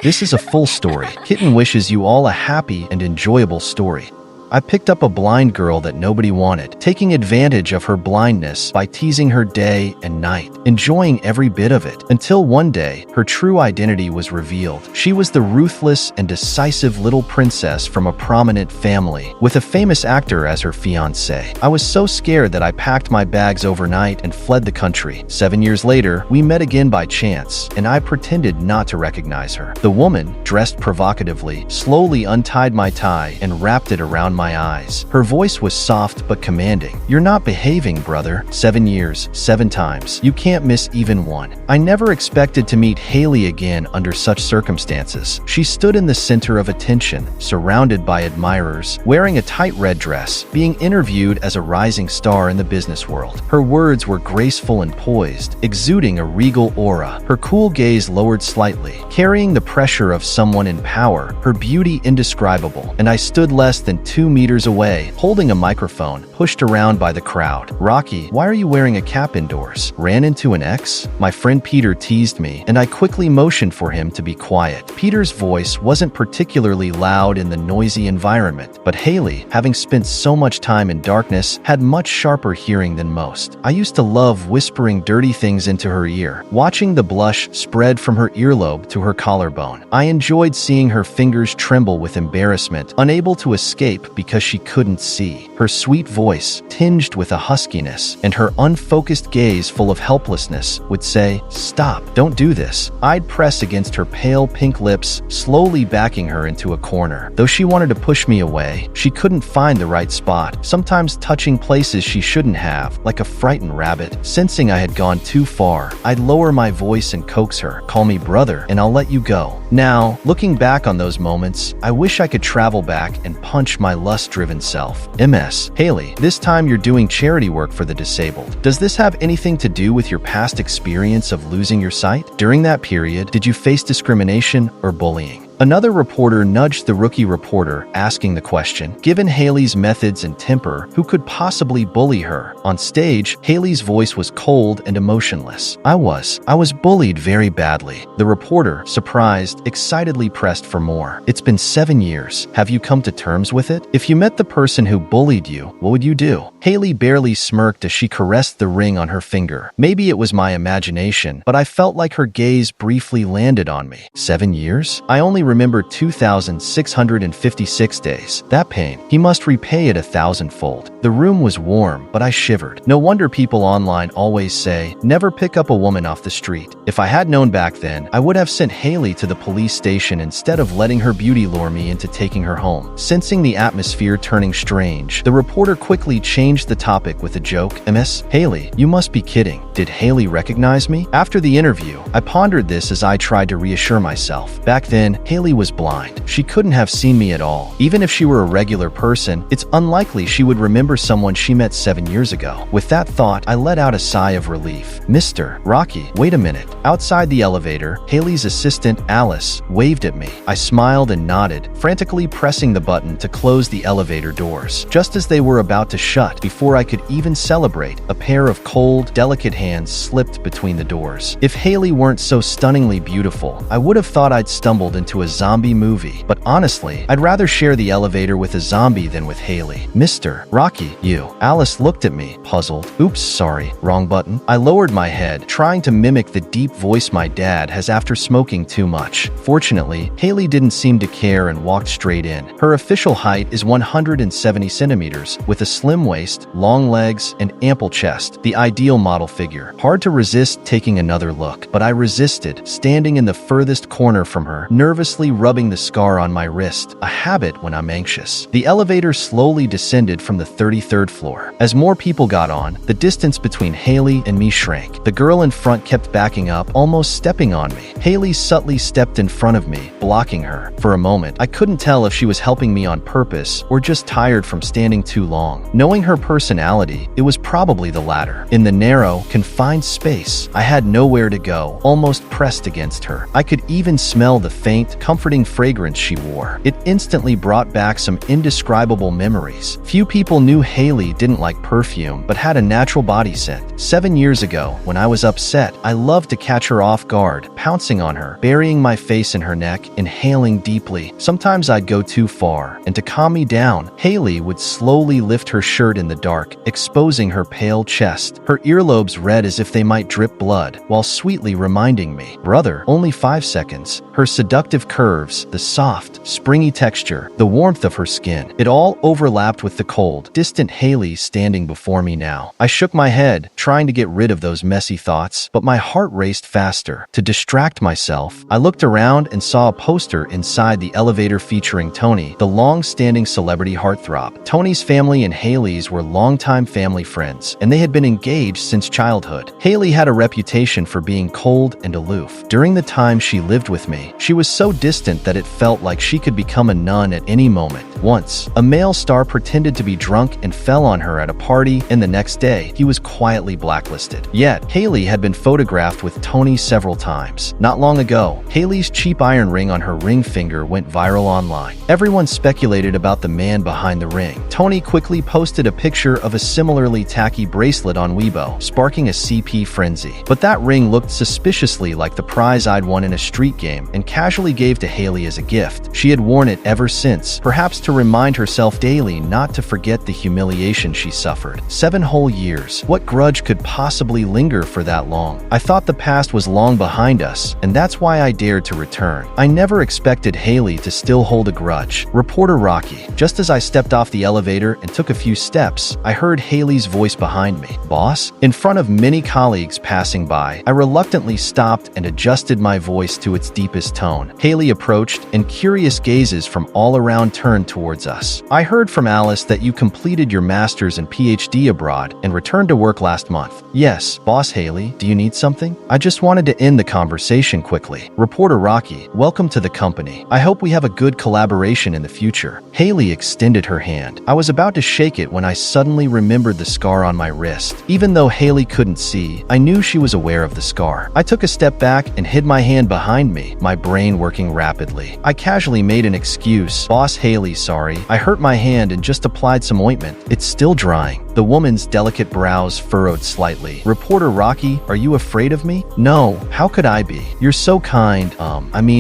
This is a full story. Kitten wishes you all a happy and enjoyable story. I picked up a blind girl that nobody wanted, taking advantage of her blindness by teasing her day and night, enjoying every bit of it, until one day, her true identity was revealed. She was the ruthless and decisive little princess from a prominent family, with a famous actor as her fiancé. I was so scared that I packed my bags overnight and fled the country. 7 years later, we met again by chance, and I pretended not to recognize her. The woman, dressed provocatively, slowly untied my tie and wrapped it around my eyes. Her voice was soft but commanding. "You're not behaving, brother. 7 years, 7 times. You can't miss even one." I never expected to meet Hailey again under such circumstances. She stood in the center of attention, surrounded by admirers, wearing a tight red dress, being interviewed as a rising star in the business world. Her words were graceful and poised, exuding a regal aura. Her cool gaze lowered slightly, carrying the pressure of someone in power, her beauty indescribable, and I stood less than 2 meters away, holding a microphone, pushed around by the crowd. "Rocky, why are you wearing a cap indoors? Ran into an ex?" My friend Peter teased me, and I quickly motioned for him to be quiet. Peter's voice wasn't particularly loud in the noisy environment, but Hailey, having spent so much time in darkness, had much sharper hearing than most. I used to love whispering dirty things into her ear, watching the blush spread from her earlobe to her collarbone. I enjoyed seeing her fingers tremble with embarrassment, unable to escape because she couldn't see. Her sweet voice, tinged with a huskiness, and her unfocused gaze full of helplessness, would say, "Stop, don't do this." I'd press against her pale pink lips, slowly backing her into a corner. Though she wanted to push me away, she couldn't find the right spot, sometimes touching places she shouldn't have, like a frightened rabbit. Sensing I had gone too far, I'd lower my voice and coax her, "Call me brother, and I'll let you go." Now, looking back on those moments, I wish I could travel back and punch my lust-driven self. MS. Hailey, this time you're doing charity work for the disabled. Does this have anything to do with your past experience of losing your sight? During that period, did you face discrimination or bullying? Another reporter nudged the rookie reporter, asking the question, given Hailey's methods and temper, who could possibly bully her? On stage, Hailey's voice was cold and emotionless. I was bullied very badly. The reporter, surprised, excitedly pressed for more. "It's been 7 years. Have you come to terms with it? If you met the person who bullied you, what would you do?" Hailey barely smirked as she caressed the ring on her finger. Maybe it was my imagination, but I felt like her gaze briefly landed on me. 7 years? I only remember 2,656 days. That pain, he must repay it 1,000-fold. The room was warm, but I shivered. No wonder people online always say, never pick up a woman off the street. If I had known back then, I would have sent Hailey to the police station instead of letting her beauty lure me into taking her home. Sensing the atmosphere turning strange, the reporter quickly changed the topic with a joke. "MS, Hailey, you must be kidding. Did Hailey recognize me?" After the interview, I pondered this as I tried to reassure myself. Back then, Hailey was blind. She couldn't have seen me at all. Even if she were a regular person, it's unlikely she would remember someone she met 7 years ago. With that thought, I let out a sigh of relief. "Mr. Rocky, wait a minute." Outside the elevator, Hailey's assistant, Alice, waved at me. I smiled and nodded, frantically pressing the button to close the elevator doors. Just as they were about to shut, before I could even celebrate, a pair of cold, delicate hands slipped between the doors. If Hailey weren't so stunningly beautiful, I would have thought I'd stumbled into a zombie movie. But honestly, I'd rather share the elevator with a zombie than with Hailey. "Mr. Rocky, you." Alice looked at me, puzzled. "Oops, sorry, wrong button." I lowered my head, trying to mimic the deep voice my dad has after smoking too much. Fortunately, Hailey didn't seem to care and walked straight in. Her official height is 170 centimeters, with a slim waist, long legs, and ample chest, the ideal model figure. Hard to resist taking another look, but I resisted, standing in the furthest corner from her, nervously rubbing the scar on my wrist, a habit when I'm anxious. The elevator slowly descended from the 33rd floor. As more people got on, the distance between Hailey and me shrank. The girl in front kept backing up, almost stepping on me. Hailey subtly stepped in front of me, blocking her. For a moment, I couldn't tell if she was helping me on purpose or just tired from standing too long. Knowing her personality, it was probably the latter. In the narrow, confined space, I had nowhere to go, almost pressed against her. I could even smell the faint, comforting fragrance she wore. It instantly brought back some indescribable memories. Few people knew Hailey didn't like perfume, but had a natural body scent. 7 years ago, when I was upset, I loved to catch her off guard, pouncing on her, burying my face in her neck, inhaling deeply. Sometimes I'd go too far, and to calm me down, Hailey would slowly lift her shirt in the dark, exposing her pale chest, her earlobes red as if they might drip blood, while sweetly reminding me, "Brother, only 5 seconds." Her seductive curves, the soft, springy texture, the warmth of her skin, it all overlapped with the cold, distant Hailey standing before me now. I shook my head, trying to get rid of those messy thoughts, but my heart raced faster. To distract myself, I looked around and saw a poster inside the elevator featuring Tony, the long-standing celebrity heartthrob. Tony's family and Hailey's were longtime family friends, and they had been engaged since childhood. Hailey had a reputation for being cold and aloof. During the time she lived with me, she was so distant that it felt like she could become a nun at any moment. Once, a male star pretended to be drunk and fell on her at a party, and the next day, he was quietly blacklisted. Yet, Hailey had been photographed with Tony several times. Not long ago, Hailey's cheap iron ring on her ring finger went viral online. Everyone speculated about the man behind the ring. Tony quickly posted a picture of a similarly tacky bracelet on Weibo, sparking a CP frenzy. But that ring looked suspiciously like the prize I'd won in a street game and casually gave to Hailey as a gift. She had worn it ever since, perhaps to remind herself daily not to forget the humiliation she suffered. 7 whole years. What grudge could possibly linger for that long? I thought the past was long behind us, and that's why I dared to return. I never expected Hailey to still hold a grudge. Reporter Rocky. Just as I stepped off the elevator and took a few steps, I heard Hailey's voice behind me. "Boss?" In front of many colleagues passing by, I reluctantly stopped and adjusted my voice to its deepest tone. Hailey approached, and curious gazes from all around turned towards us. "I heard from Alice that you completed your master's and PhD abroad and returned to work last month." "Yes, boss." "Hailey, do you need something?" I just wanted to end the conversation quickly. Reporter Rocky. "Welcome to the company. I hope we have a good collaboration in the future." Hailey extended her hand. I was about to shake it when I suddenly remembered the scar on my wrist. Even though Hailey couldn't see, I knew she was aware of the scar. I took a step back and hid my hand behind me, my brain working rapidly. I casually made an excuse. "Boss Hailey, sorry. I hurt my hand and just applied some ointment. It's still drying." The woman's delicate brows furrowed slightly. Reporter Rocky, "Are you afraid of me?" "No, how could I be? You're so kind,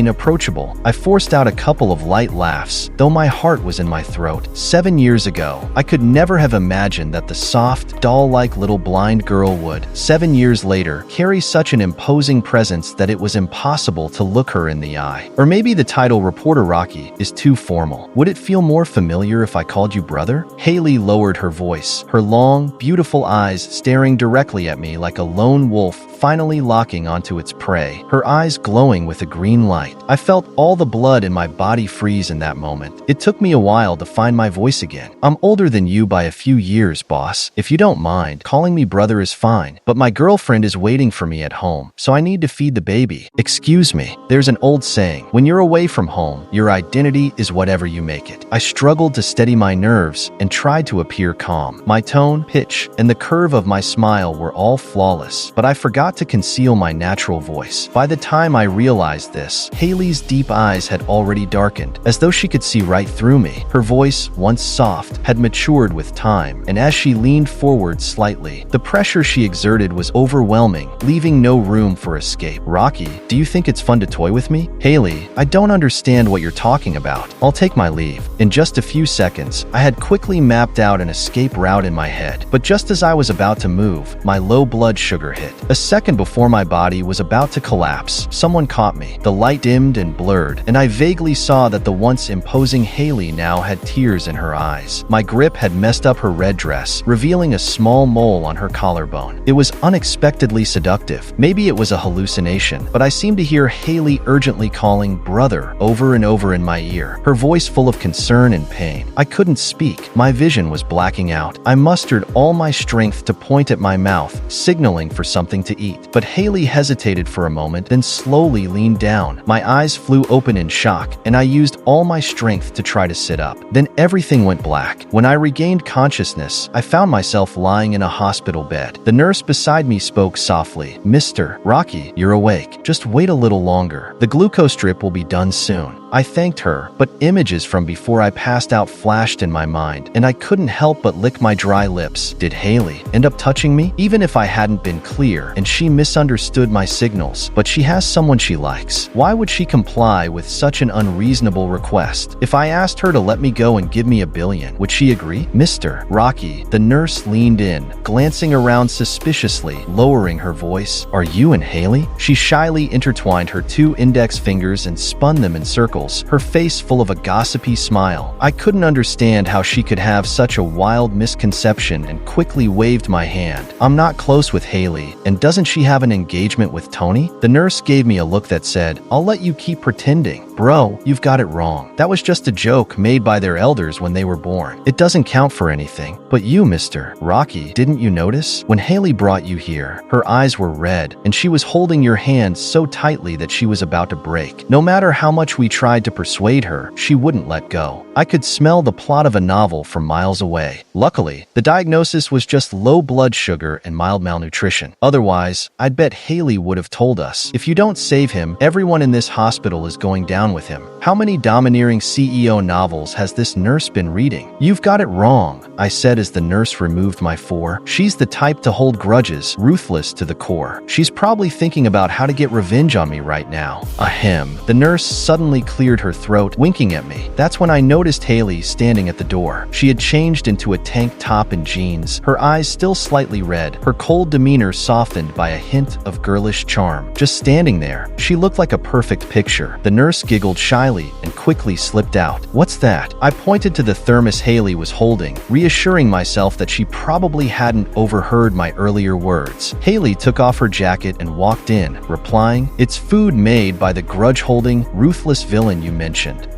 approachable." I forced out a couple of light laughs, though my heart was in my throat. 7 years ago, I could never have imagined that the soft, doll-like little blind girl would, 7 years later, carry such an imposing presence that it was impossible to look her in the eye. Or maybe the title Reporter Rocky is too formal. Would it feel more familiar if I called you brother? Hailey lowered her voice, her long, beautiful eyes staring directly at me like a lone wolf finally locking onto its prey, her eyes glowing with a green light. I felt all the blood in my body freeze in that moment. It took me a while to find my voice again. "I'm older than you by a few years, boss. If you don't mind, calling me brother is fine, but my girlfriend is waiting for me at home, so I need to feed the baby." "Excuse me. There's an old saying, when you're away from home, your identity is whatever you make it." I struggled to steady my nerves and tried to appear calm. My tone, pitch, and the curve of my smile were all flawless, but I forgot to conceal my natural voice. By the time I realized this, Hailey's deep eyes had already darkened, as though she could see right through me. Her voice, once soft, had matured with time, and as she leaned forward slightly, the pressure she exerted was overwhelming, leaving no room for escape. "Rocky, do you think it's fun to toy with me?" "Hailey, I don't understand what you're talking about. I'll take my leave." In just a few seconds, I had quickly mapped out an escape route in my head, but just as I was about to move, my low blood sugar hit. A second before my body was about to collapse, someone caught me. The light dimmed and blurred, and I vaguely saw that the once imposing Hailey now had tears in her eyes. My grip had messed up her red dress, revealing a small mole on her collarbone. It was unexpectedly seductive. Maybe it was a hallucination, but I seemed to hear Hailey urgently calling brother over and over in my ear, her voice full of concern and pain. I couldn't speak. My vision was blacking out. I mustered all my strength to point at my mouth, signaling for something to eat. heat. But Hailey hesitated for a moment, then slowly leaned down. My eyes flew open in shock, and I used all my strength to try to sit up. Then everything went black. When I regained consciousness, I found myself lying in a hospital bed. The nurse beside me spoke softly. "Mr. Rocky, you're awake. Just wait a little longer. The glucose drip will be done soon." I thanked her, but images from before I passed out flashed in my mind, and I couldn't help but lick my dry lips. Did Hailey end up touching me? Even if I hadn't been clear, and she misunderstood my signals, but she has someone she likes. Why would she comply with such an unreasonable request? If I asked her to let me go and give me $1 billion, would she agree? "Mr. Rocky," the nurse leaned in, glancing around suspiciously, lowering her voice. "Are you and Hailey?" She shyly intertwined her 2 index fingers and spun them in circles, her face full of a gossipy smile. I couldn't understand how she could have such a wild misconception and quickly waved my hand. "I'm not close with Hailey, and doesn't she have an engagement with Tony?" The nurse gave me a look that said, "I'll let you keep pretending. Bro, you've got it wrong. That was just a joke made by their elders when they were born. It doesn't count for anything." "But you, Mr. Rocky, didn't you notice? When Hailey brought you here, her eyes were red, and she was holding your hand so tightly that she was about to break. No matter how much we tried to persuade her, she wouldn't let go. I could smell the plot of a novel from miles away. Luckily, the diagnosis was just low blood sugar and mild malnutrition. Otherwise, I'd bet Hailey would have told us. If you don't save him, everyone in this hospital is going down with him. How many domineering CEO novels has this nurse been reading?" "You've got it wrong," I said as the nurse removed my four. "She's the type to hold grudges, ruthless to the core. She's probably thinking about how to get revenge on me right now." Ahem. The nurse suddenly cleared her throat, winking at me. That's when I noticed Hailey standing at the door. She had changed into a tank top and jeans, her eyes still slightly red, her cold demeanor softened by a hint of girlish charm. Just standing there, she looked like a perfect picture. The nurse giggled shyly and quickly slipped out. "What's that?" I pointed to the thermos Hailey was holding, reassuring myself that she probably hadn't overheard my earlier words. Hailey took off her jacket and walked in, replying, "It's food made by the grudge-holding, ruthless villain you mentioned."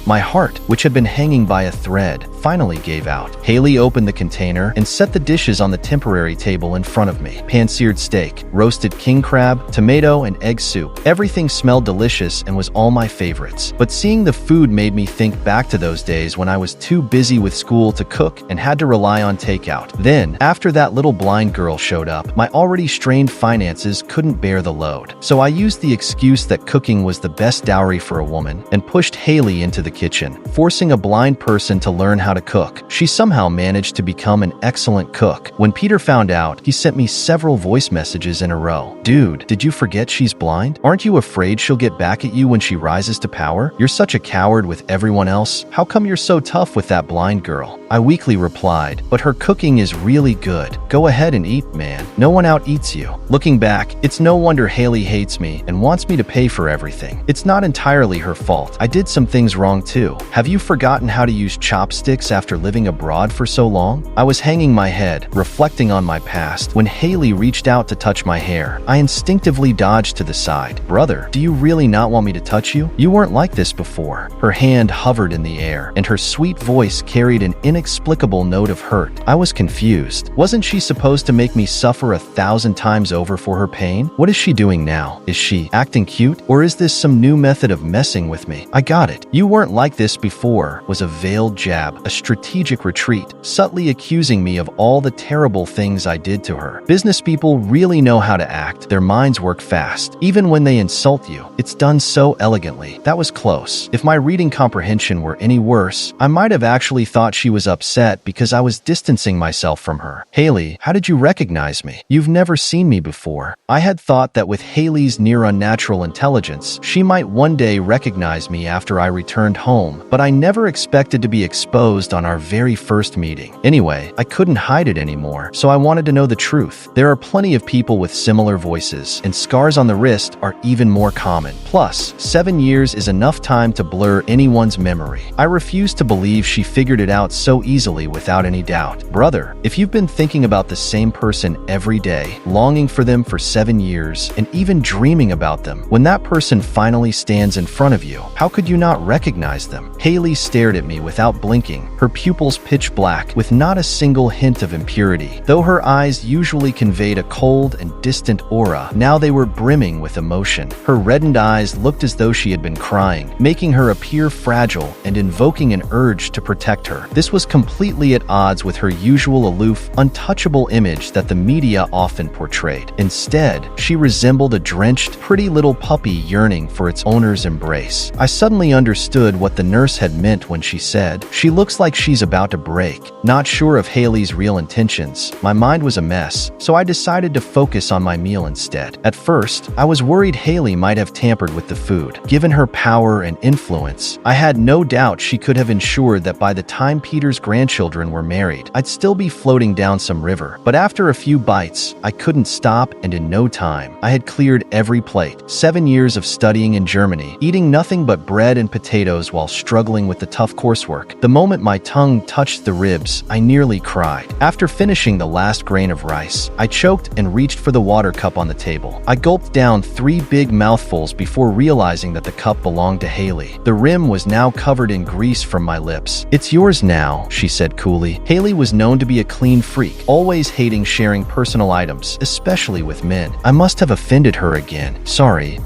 My heart, which had been hanging by a thread, finally gave out. Hailey opened the container and set the dishes on the temporary table in front of me. Pan-seared steak, roasted king crab, tomato and egg soup. Everything smelled delicious and was all my favorites. But seeing the food made me think back to those days when I was too busy with school to cook and had to rely on takeout. Then, after that little blind girl showed up, my already strained finances couldn't bear the load. So I used the excuse that cooking was the best dowry for a woman and pushed Hailey into the kitchen, forcing a blind person to learn how to cook. She somehow managed to become an excellent cook. When Peter found out, he sent me several voice messages in a row. "Dude, did you forget she's blind? Aren't you afraid she'll get back at you when she rises to power? You're such a coward with everyone else. How come you're so tough with that blind girl?" I weakly replied, "But her cooking is really good. Go ahead and eat, man. No one out-eats you." Looking back, it's no wonder Hailey hates me and wants me to pay for everything. It's not entirely her fault. I did some things wrong too. Have you forgotten how to use chopsticks after living abroad for so long? I was hanging my head, reflecting on my past, when Hailey reached out to touch my hair. I instinctively dodged to the side. "Brother, do you really not want me to touch you? You weren't like this before." Her hand hovered in the air, and her sweet voice carried an inexplicable note of hurt. I was confused. Wasn't she supposed to make me suffer 1,000 times over for her pain? What is she doing now? Is she acting cute? Or is this some new method of messing with me? I got it. "You weren't like this before," was a veiled jab, a strategic retreat, subtly accusing me of all the terrible things I did to her. Business people really know how to act. Their minds work fast. Even when they insult you, it's done so elegantly. That was close. If my reading comprehension were any worse, I might have actually thought she was upset because I was distancing myself from her. "Hailey, how did you recognize me? You've never seen me before." I had thought that with Hailey's near unnatural intelligence, she might one day recognize me after I returned home, but I never expected to be exposed on our very first meeting. Anyway, I couldn't hide it anymore, so I wanted to know the truth. There are plenty of people with similar voices, and scars on the wrist are even more common. Plus, 7 years is enough time to blur anyone's memory. I refuse to believe she figured it out so easily without any doubt. Brother, if you've been thinking about the same person every day, longing for them for 7 years, and even dreaming about them, when that person finally stands in front of you, how could you not recognize them? Hailey stared at me without blinking, her pupils pitch black, with not a single hint of impurity. Though her eyes usually conveyed a cold and distant aura, now they were brimming with emotion. Her reddened eyes looked as though she had been crying, making her appear fragile and invoking an urge to protect her. This was completely at odds with her usual aloof, untouchable image that the media often portrayed. Instead, she resembled a drenched, pretty little puppy yearning for its owner's embrace. I suddenly understood what the nurse had meant when she said, "She looks like she's about to break." Not sure of Hailey's real intentions, my mind was a mess, so I decided to focus on my meal instead. At first, I was worried Hailey might have tampered with the food. Given her power and influence, I had no doubt she could have ensured that by the time Peter's grandchildren were married, I'd still be floating down some river. But after a few bites, I couldn't stop, and in no time, I had cleared every plate. 7 years of studying in Germany, eating nothing but bread and potatoes while struggling with the tough coursework. The moment my tongue touched the ribs, I nearly cried. After finishing the last grain of rice, I choked and reached for the water cup on the table. I gulped down 3 big mouthfuls before realizing that the cup belonged to Hailey. The rim was now covered in grease from my lips. "It's yours now," she said coolly. Hailey was known to be a clean freak, always hating sharing personal items, especially with men. I must have offended her again. Sorry,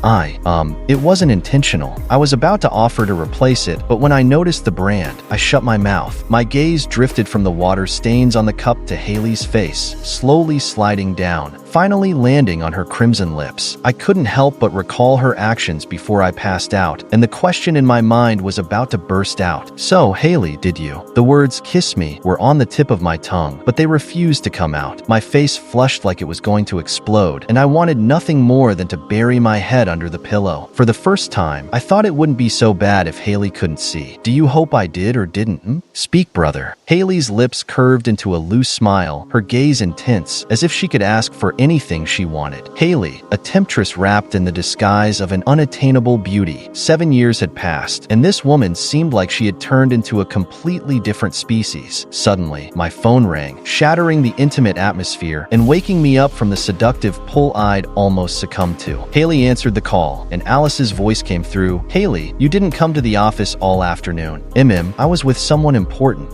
it wasn't intentional. I was about to offer to replace it, but when I noticed the brand, I shut my mouth. My gaze drifted from the water stains on the cup to Hailey's face, slowly sliding down, finally landing on her crimson lips. I couldn't help but recall her actions before I passed out, and the question in my mind was about to burst out. "So, Hailey, did you?" The words "kiss me" were on the tip of my tongue, but they refused to come out. My face flushed like it was going to explode, and I wanted nothing more than to bury my head under the pillow. For the first time, I thought it wouldn't be so bad if Hailey couldn't see. "Do you hope I did or didn't? Speak, brother." Hailey's lips curved into a loose smile, her gaze intense, as if she could ask for anything she wanted. Hailey, a temptress wrapped in the disguise of an unattainable beauty. 7 years had passed, and this woman seemed like she had turned into a completely different species. Suddenly, my phone rang, shattering the intimate atmosphere and waking me up from the seductive pull I'd almost succumbed to. Hailey answered the call, and Alice's voice came through. "Hailey, you didn't come to the office all afternoon." I was with someone important.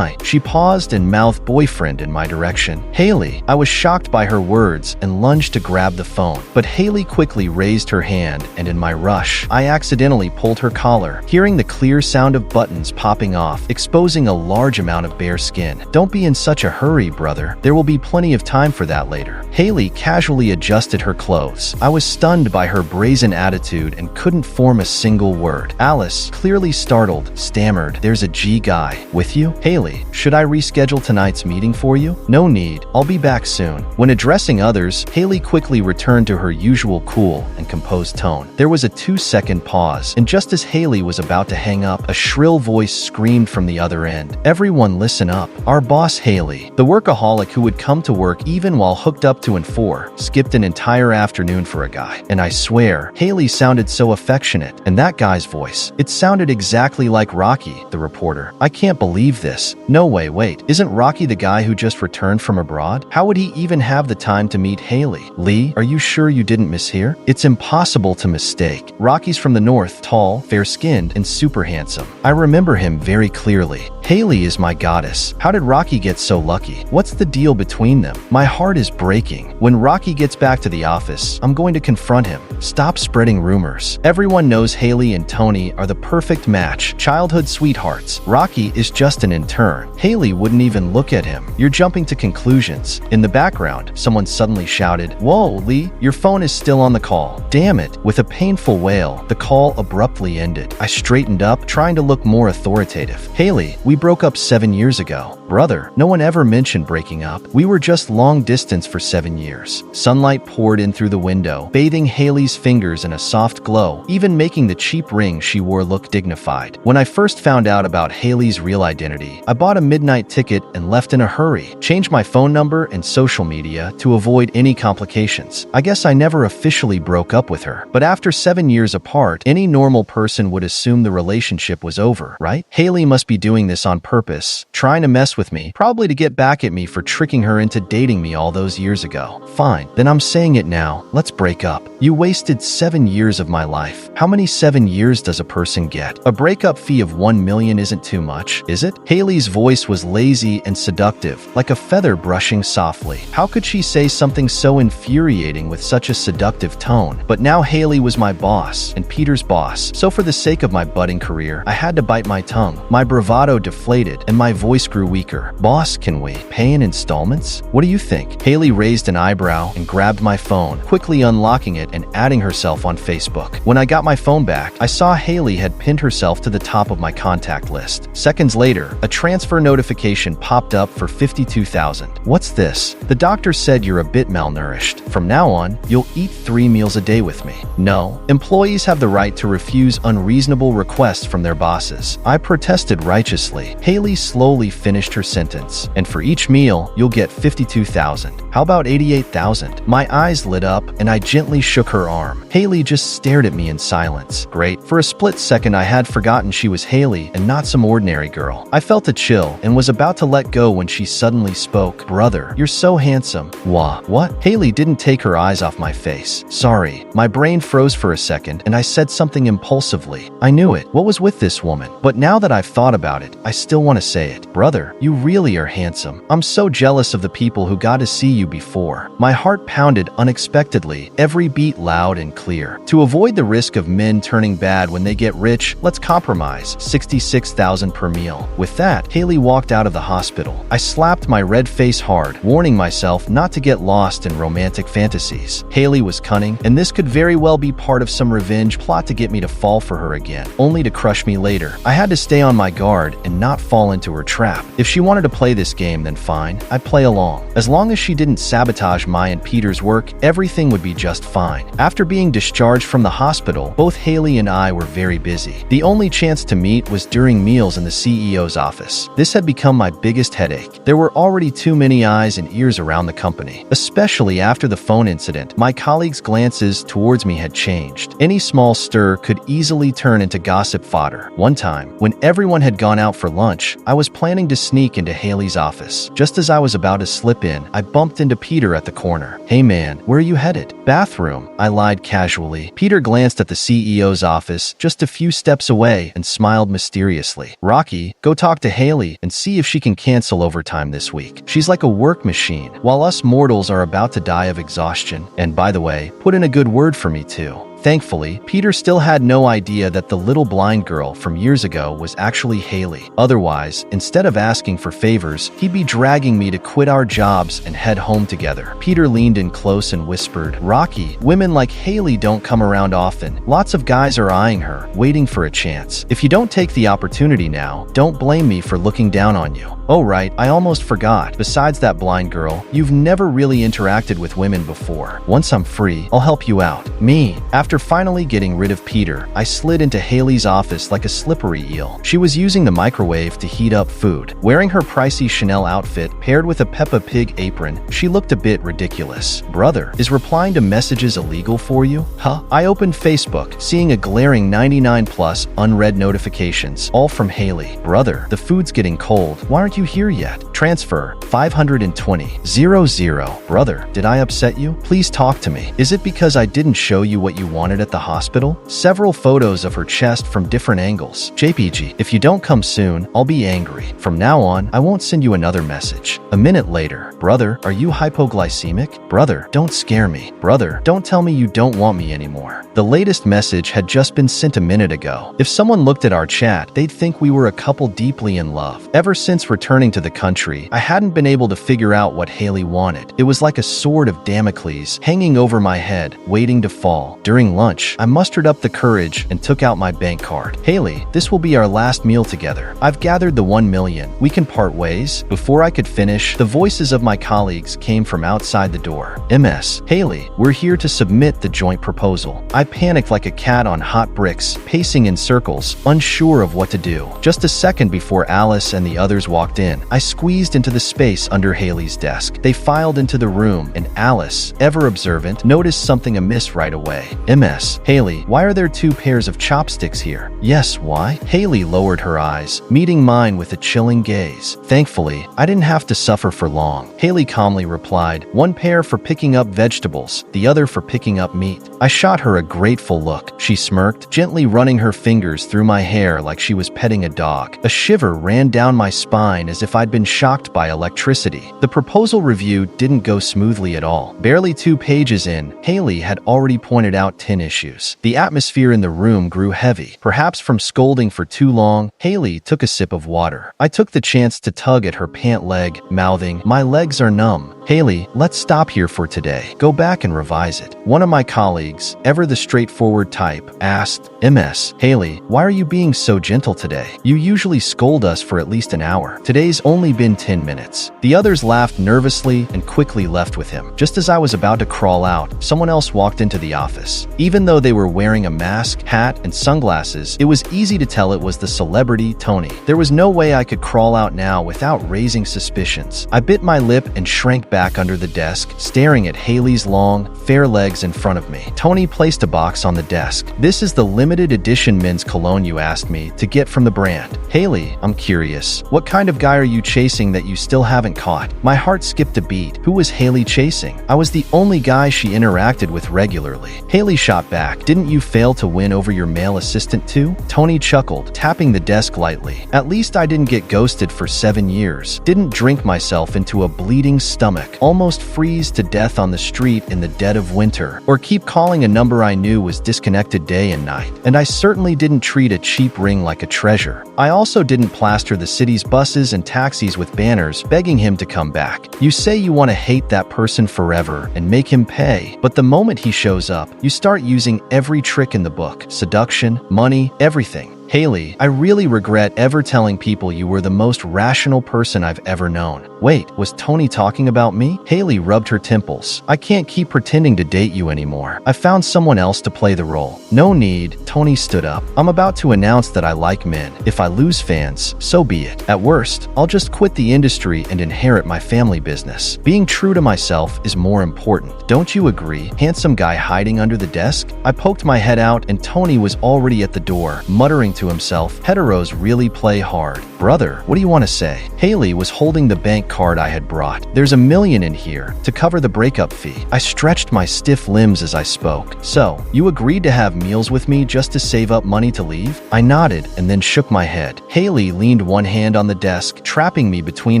She paused and mouthed boyfriend in my direction. "Hailey." I was shocked by her words and lunged to grab the phone, but Hailey quickly raised her hand, and in my rush, I accidentally pulled her collar, hearing the clear sound of buttons popping off, exposing a large amount of bare skin. "Don't be in such a hurry, brother. There will be plenty of time for that later." Hailey casually adjusted her clothes. I was stunned by her brazen attitude and couldn't form a single word. Alice, clearly startled, stammered, "There's a G guy with you?" "Hailey, should I reschedule tonight's meeting for you?" "No need. I'll be back soon." When addressing others, Hailey quickly returned to her usual cool and composed tone. There was a 2-second pause, and just as Hailey was about to hang up, a shrill voice screamed from the other end. "Everyone listen up. Our boss Hailey, the workaholic who would come to work even while hooked up to four, skipped an entire afternoon for a guy. And I swear, Hailey sounded so affectionate, and that guy's voice, it sounded exactly like Rocky, the reporter. I can't believe this. No way, wait, isn't Rocky the guy who just returned from abroad? How would he even have the time to meet Hailey? Lee, are you sure you didn't mishear? It's impossible to mistake. Rocky's from the north, tall, fair-skinned, and super handsome. I remember him very clearly. Hailey is my goddess. How did Rocky get so lucky? What's the deal between them? My heart is breaking. When Rocky gets back to the office, I'm going to confront him. Stop spreading rumors. Everyone knows Hailey and Tony are the perfect match, childhood sweethearts. Rocky is just an intern. Hailey wouldn't even look at him. You're jumping to conclusions. In the background, someone suddenly shouted, "Whoa, Lee, your phone is still on the call." Damn it. With a painful wail, the call abruptly ended. I straightened up, trying to look more authoritative. "Hailey, we broke up 7 years ago." "Brother, no one ever mentioned breaking up. We were just long distance for 7 years. Sunlight poured in through the window, bathing Hailey's fingers in a soft glow, even making the cheap ring she wore look dignified. When I first found out about Hailey's real identity, I bought a midnight ticket and left in a hurry, changed my phone number and social media to avoid avoid any complications. I guess I never officially broke up with her. But after 7 years apart, any normal person would assume the relationship was over, right? Hailey must be doing this on purpose, trying to mess with me, probably to get back at me for tricking her into dating me all those years ago. Fine, then I'm saying it now. Let's break up. You wasted 7 years of my life. How many 7 years does a person get? A breakup fee of 1 million isn't too much, is it? Hailey's voice was lazy and seductive, like a feather brushing softly. How could she say something so infuriating with such a seductive tone? But now Hailey was my boss and Peter's boss, so for the sake of my budding career, I had to bite my tongue. My bravado deflated and my voice grew weaker. Boss, can we pay in installments? What do you think? Hailey raised an eyebrow and grabbed my phone, quickly unlocking it and adding herself on Facebook. When I got my phone back, I saw Hailey had pinned herself to the top of my contact list. Seconds later, a transfer notification popped up for $52,000. What's this? The doctor said you're a bit malnourished. From now on, you'll eat 3 meals a day with me. No, employees have the right to refuse unreasonable requests from their bosses. I protested righteously. Hailey slowly finished her sentence. And for each meal, you'll get $52,000. How about $88,000? My eyes lit up and I gently shook her arm. Hailey just stared at me in silence. Great. For a split second, I had forgotten she was Hailey and not some ordinary girl. I felt a chill and was about to let go when she suddenly spoke. Brother, you're so handsome. What? Hailey didn't take her eyes off my face. Sorry. My brain froze for a second and I said something impulsively. I knew it. What was with this woman? But now that I've thought about it, I still want to say it. Brother, you really are handsome. I'm so jealous of the people who got to see you before. My heart pounded unexpectedly, every beat loud and clear. To avoid the risk of men turning bad when they get rich, let's compromise. $66,000 per meal. With that, Hailey walked out of the hospital. I slapped my red face hard, warning myself not to get lost in romantic fantasies. Hailey was cunning, and this could very well be part of some revenge plot to get me to fall for her again, only to crush me later. I had to stay on my guard and not fall into her trap. If she wanted to play this game, then fine, I'd play along. As long as she didn't sabotage my and Peter's work, everything would be just fine. After being discharged from the hospital, both Hailey and I were very busy. The only chance to meet was during meals in the CEO's office. This had become my biggest headache. There were already too many eyes and ears around the company. Especially after the phone incident, my colleagues' glances towards me had changed. Any small stir could easily turn into gossip fodder. One time, when everyone had gone out for lunch, I was planning to sneak into Hailey's office. Just as I was about to slip in, I bumped into Peter at the corner. Hey man, where are you headed? Bathroom, I lied casually. Peter glanced at the CEO's office just a few steps away and smiled mysteriously. Rocky, go talk to Hailey and see if she can cancel overtime this week. She's like a work machine, while us mortals are about to die of exhaustion. And by the way, put in a good word for me too. Thankfully, Peter still had no idea that the little blind girl from years ago was actually Hailey. Otherwise, instead of asking for favors, he'd be dragging me to quit our jobs and head home together. Peter leaned in close and whispered, Rocky, women like Hailey don't come around often. Lots of guys are eyeing her, waiting for a chance. If you don't take the opportunity now, don't blame me for looking down on you. Oh right, I almost forgot. Besides that blind girl, you've never really interacted with women before. Once I'm free, I'll help you out. Me. After finally getting rid of Peter, I slid into Hailey's office like a slippery eel. She was using the microwave to heat up food. Wearing her pricey Chanel outfit paired with a Peppa Pig apron, she looked a bit ridiculous. Brother, is replying to messages illegal for you? Huh? I opened Facebook, seeing a glaring 99 plus unread notifications, all from Hailey. Brother, the food's getting cold. Why aren't you here yet? Transfer 520-00. Brother, did I upset you? Please talk to me. Is it because I didn't show you what you wanted at the hospital? Several photos of her chest from different angles. JPG, if you don't come soon, I'll be angry. From now on, I won't send you another message. A minute later, brother, are you hypoglycemic? Brother, don't scare me. Brother, don't tell me you don't want me anymore. The latest message had just been sent a minute ago. If someone looked at our chat, they'd think we were a couple deeply in love. Ever since returning to the country, I hadn't been able to figure out what Hailey wanted. It was like a sword of Damocles hanging over my head, waiting to fall. During lunch, I mustered up the courage and took out my bank card. Hailey, this will be our last meal together. I've gathered the 1 million. We can part ways. Before I could finish, the voices of my colleagues came from outside the door. Ms. Hailey, we're here to submit the joint proposal. I panicked like a cat on hot bricks, pacing in circles, unsure of what to do. Just a second before Alice and the others walked in, I squeezed into the space under Hailey's desk. They filed into the room, and Alice, ever observant, noticed something amiss right away. Ms. Hailey, why are there two pairs of chopsticks here? Yes, why? Hailey lowered her eyes, meeting mine with a chilling gaze. Thankfully, I didn't have to suffer for long. Hailey calmly replied, one pair for picking up vegetables, the other for picking up meat. I shot her a grateful look. She smirked, gently running her fingers through my hair like she was petting a dog. A shiver ran down my spine as if I'd been shocked by electricity. The proposal review didn't go smoothly at all. Barely 2 pages in, Hailey had already pointed out 10 issues. The atmosphere in the room grew heavy. Perhaps from scolding for too long, Hailey took a sip of water. I took the chance to tug at her pant leg, mouthing, my legs are numb. Hailey, let's stop here for today. Go back and revise it. One of my colleagues, ever the straightforward type, asked, Ms. Hailey, why are you being so gentle today? You usually scold us for at least an hour. Today's only been 10 minutes. The others laughed nervously and quickly left with him. Just as I was about to crawl out, someone else walked into the office. Even though they were wearing a mask, hat, and sunglasses, it was easy to tell it was the celebrity Tony. There was no way I could crawl out now without raising suspicions. I bit my lip and shrank back under the desk, staring at Hailey's long, fair legs in front of me. Tony placed a box on the desk. This is the limited edition men's cologne you asked me to get from the brand. Hailey, I'm curious. What kind of guy are you chasing that you still haven't caught? My heart skipped a beat. Who was Hailey chasing? I was the only guy she interacted with regularly. Hailey shot back. Didn't you fail to win over your male assistant too? Tony chuckled, tapping the desk lightly. At least I didn't get ghosted for 7 years. Didn't drink myself into a bleeding stomach. Almost freeze to death on the street in the dead of winter, or keep calling a number I knew was disconnected day and night. And I certainly didn't treat a cheap ring like a treasure. I also didn't plaster the city's buses and taxis with banners begging him to come back. You say you want to hate that person forever and make him pay, but the moment he shows up, you start using every trick in the book: seduction, money, everything. Hailey, I really regret ever telling people you were the most rational person I've ever known. Wait, was Tony talking about me? Hailey rubbed her temples. I can't keep pretending to date you anymore. I found someone else to play the role. No need. Tony stood up. I'm about to announce that I like men. If I lose fans, so be it. At worst, I'll just quit the industry and inherit my family business. Being true to myself is more important. Don't you agree? Handsome guy hiding under the desk? I poked my head out and Tony was already at the door, muttering to himself, heteros really play hard. Brother, what do you want to say? Hailey was holding the bank card I had brought. There's $1 million in here to cover the breakup fee. I stretched my stiff limbs as I spoke. So, you agreed to have meals with me just to save up money to leave? I nodded and then shook my head. Hailey leaned one hand on the desk, trapping me between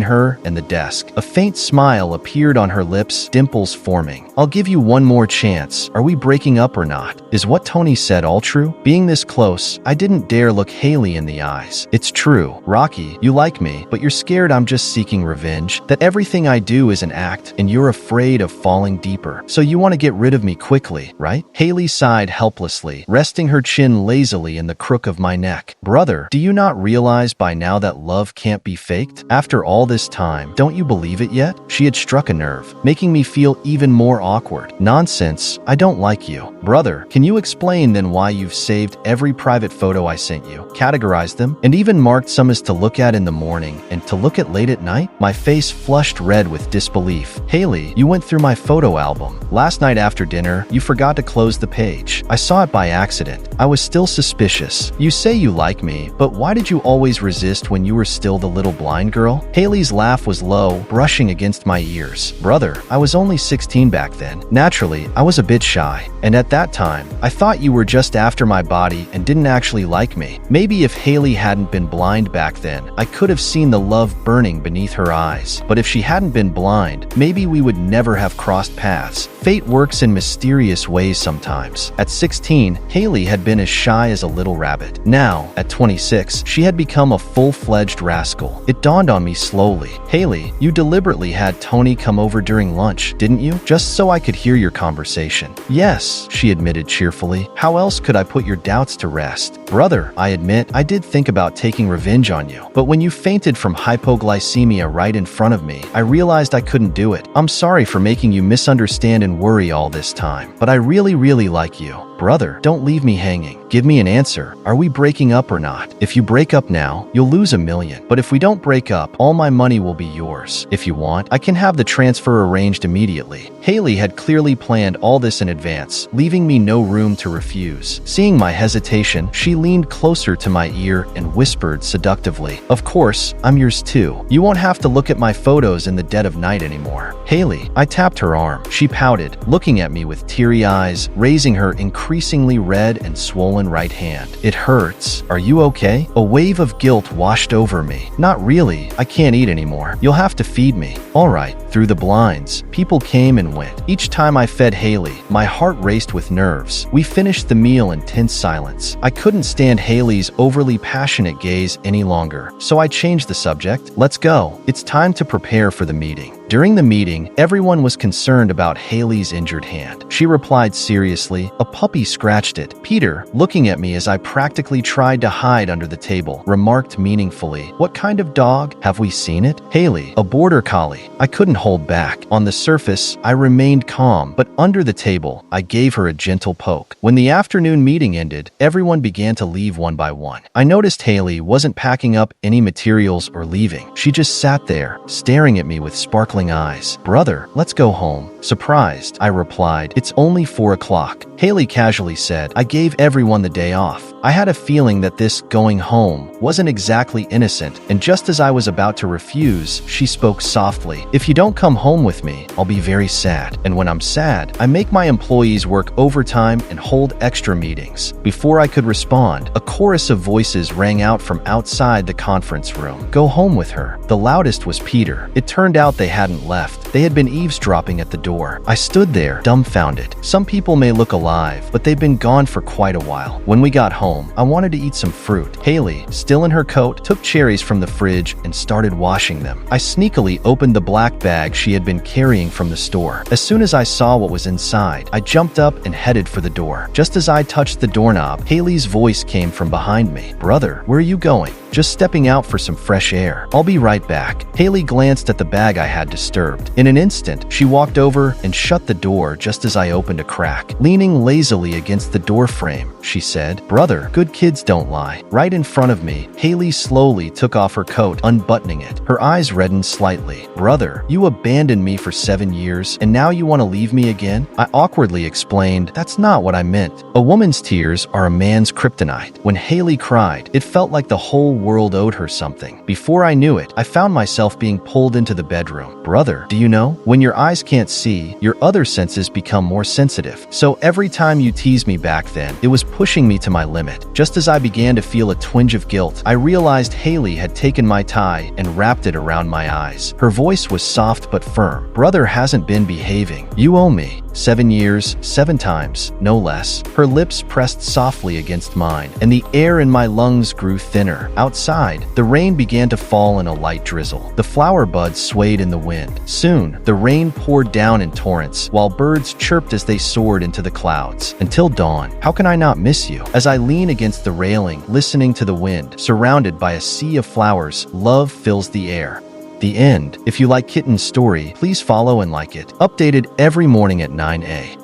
her and the desk. A faint smile appeared on her lips, dimples forming. I'll give you one more chance. Are we breaking up or not? Is what Tony said all true? Being this close, I didn't dare look Hailey in the eyes. It's true. Rocky, you like me, but you're scared I'm just seeking revenge, that everything I do is an act, and you're afraid of falling deeper. So you want to get rid of me quickly, right? Hailey sighed helplessly, resting her chin lazily in the crook of my neck. Brother, do you not realize by now that love can't be faked? After all this time, don't you believe it yet? She had struck a nerve, making me feel even more awkward. Nonsense. I don't like you. Brother, can you explain then why you've saved every private photo I sent you, categorized them, and even marked some as to look at in the morning and to look at late at night? My face flushed red with disbelief. Hailey, you went through my photo album. Last night after dinner, you forgot to close the page. I saw it by accident. I was still suspicious. You say you like me, but why did you always resist when you were still the little blind girl? Hailey's laugh was low, brushing against my ears. Brother, I was only 16 back then. Naturally, I was a bit shy, and at that time, I thought you were just after my body and didn't actually like me. Maybe if Hailey hadn't been blind back then, I could have seen the love burning beneath her eyes. But if she hadn't been blind, maybe we would never have crossed paths. Fate works in mysterious ways sometimes. At 16, Hailey had been as shy as a little rabbit. Now, at 26, she had become a full-fledged rascal. It dawned on me slowly. Hailey, you deliberately had Tony come over during lunch, didn't you? Just so I could hear your conversation. Yes, she admitted cheerfully. How else could I put your doubts to rest? Brother, I admit, I did think about taking revenge on you. But when you fainted from hypoglycemia right in front of me, I realized I couldn't do it. I'm sorry for making you misunderstand and worry all this time, but I really like you. Brother, don't leave me hanging. Give me an answer. Are we breaking up or not? If you break up now, you'll lose $1 million. But if we don't break up, all my money will be yours. If you want, I can have the transfer arranged immediately. Hailey had clearly planned all this in advance, leaving me no room to refuse. Seeing my hesitation, she leaned closer to my ear and whispered seductively, "Of course, I'm yours too. You won't have to look at my photos in the dead of night anymore." Hailey, I tapped her arm. She pouted, looking at me with teary eyes, raising her increasingly red and swollen right hand. "It hurts. Are you okay?" A wave of guilt washed over me. "Not really. I can't eat anymore. You'll have to feed me." "All right." Through the blinds, people came and went. Each time I fed Hailey, my heart raced with nerves. We finished the meal in tense silence. I couldn't stand Hailey's overly passionate gaze any longer, so I changed the subject. "Let's go. It's time to prepare for the meeting." During the meeting, everyone was concerned about Hailey's injured hand. She replied seriously, "A puppy scratched it." Peter, looking at me as I practically tried to hide under the table, remarked meaningfully, "What kind of dog? Have we seen it?" "Hailey, a border collie." I couldn't hold back. On the surface, I remained calm, but under the table, I gave her a gentle poke. When the afternoon meeting ended, everyone began to leave one by one. I noticed Hailey wasn't packing up any materials or leaving. She just sat there, staring at me with sparkling eyes. "Brother, let's go home." Surprised, I replied, "It's only 4 o'clock." Hailey casually said, "I gave everyone the day off." I had a feeling that this going home wasn't exactly innocent, and just as I was about to refuse, she spoke softly. "If you don't come home with me, I'll be very sad. And when I'm sad, I make my employees work overtime and hold extra meetings." Before I could respond, a chorus of voices rang out from outside the conference room. "Go home with her." The loudest was Peter. It turned out they hadn't left. They had been eavesdropping at the door. I stood there, dumbfounded. Some people may look alive, but they've been gone for quite a while. When we got home, I wanted to eat some fruit. Hailey, still in her coat, took cherries from the fridge and started washing them. I sneakily opened the black bag she had been carrying from the store. As soon as I saw what was inside, I jumped up and headed for the door. Just as I touched the doorknob, Hailey's voice came from behind me. "Brother, where are you going?" "Just stepping out for some fresh air. I'll be right back." Hailey glanced at the bag I had disturbed. In an instant, she walked over and shut the door just as I opened a crack. Leaning lazily against the door frame, she said, "Brother, good kids don't lie." Right in front of me, Hailey slowly took off her coat, unbuttoning it. Her eyes reddened slightly. "Brother, you abandoned me for 7 years, and now you want to leave me again?" I awkwardly explained, "That's not what I meant." A woman's tears are a man's kryptonite. When Hailey cried, it felt like the whole world owed her something. Before I knew it, I found myself being pulled into the bedroom. "Brother, do you know? When your eyes can't see, your other senses become more sensitive. So every time you teased me back then, it was pushing me to my limit." Just as I began to feel a twinge of guilt, I realized Hailey had taken my tie and wrapped it around my eyes. Her voice was soft but firm. "Brother hasn't been behaving. You owe me. 7 years, 7 times, no less." Her lips pressed softly against mine, and the air in my lungs grew thinner. Outside, the rain began to fall in a light drizzle. The flower buds swayed in the wind. Soon, the rain poured down in torrents, while birds chirped as they soared into the clouds. Until dawn. How can I not miss you? As I lean against the railing, listening to the wind, surrounded by a sea of flowers, love fills the air. The end. If you like Kitten's story, please follow and like it. Updated every morning at 9 a.m.